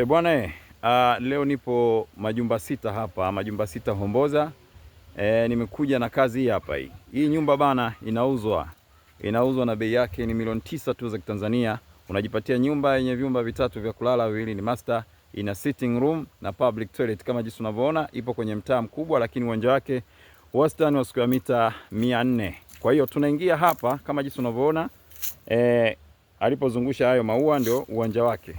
Bwana leo nipo Majumba Sita hapa, Majumba Sita Homboza. Nimekuja na kazi hii hapa hii. Hii nyumba bana inauzwa na bei yake ni milioni 9 tu za Kitanzania. Unajipatia nyumba yenye vyumba vitatu vya kulala, viwili ni master, ina sitting room na public toilet kama jinsi unavyoona. Ipo kwenye mtaa mkubwa, lakini uwanja wake wastani wa square mita 400. Kwa hiyo tunaingia hapa kama jinsi unavyoona. Alipozungusha hayo maua ndio uwanja wake.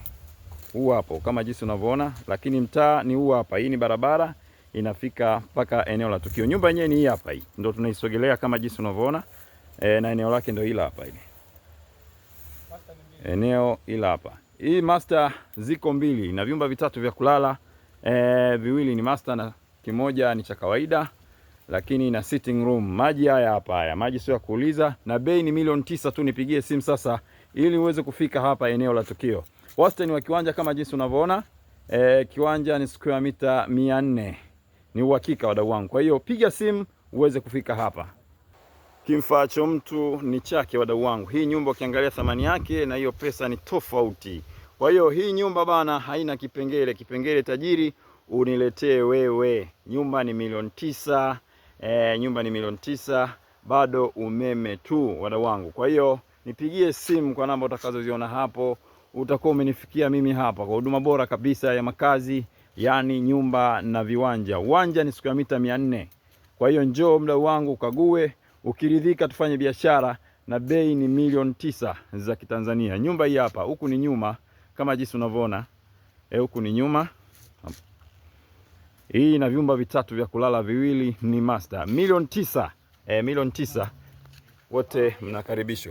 Huu hapo kama jinsi unavyoona, lakini mtaa ni huu hapa. Hii ni barabara inafika mpaka eneo la tukio. Nyumba yenyewe ni hii hapa hii. Ndio tunaisogelea kama jinsi unavyoona. Na eneo lake ndio hili hapa hili. Eneo hili hapa. Hii master ziko mbili na vyumba vitatu vya kulala. Viwili ni master na kimoja ni cha kawaida, lakini na sitting room. Maji haya hapa haya. Maji sio ya kuuliza na bei ni milioni 9 tu. Nipigie simu sasa ili uweze kufika hapa eneo la tukio. Wastani wa kiwanja kama jinsi unavyoona, kiwanja ni square mita 400. Ni uhakika wadau wangu. Kwa hiyo piga simu uweze kufika hapa. Kimfaacho mtu ni chake wadau wangu. Hii nyumba ukiangalia thamani yake na hiyo pesa ni tofauti. Kwa hiyo hii nyumba bana haina kipengele. Kipengele tajiri uniletee wewe. Nyumba ni milioni 9. Nyumba ni milioni 9. Bado umeme tu wadau wangu. Kwa hiyo nipigie simu kwa namba utakazoziona hapo. Utakuwa umenifikia mimi hapa kwa huduma bora kabisa ya makazi, yani nyumba na viwanja. Uwanja ni square mita 400. Kwa hiyo njoo mdau wangu ukague, ukiridhika tufanye biashara, na bei ni milioni 9 za Kitanzania. Nyumba hii hapa, huku ni nyuma kama jinsi unavyoona. Huku ni nyuma. Hii na vyumba vitatu vya kulala, viwili ni master. Milioni 9. Milioni 9. Wote mnakaribishwa.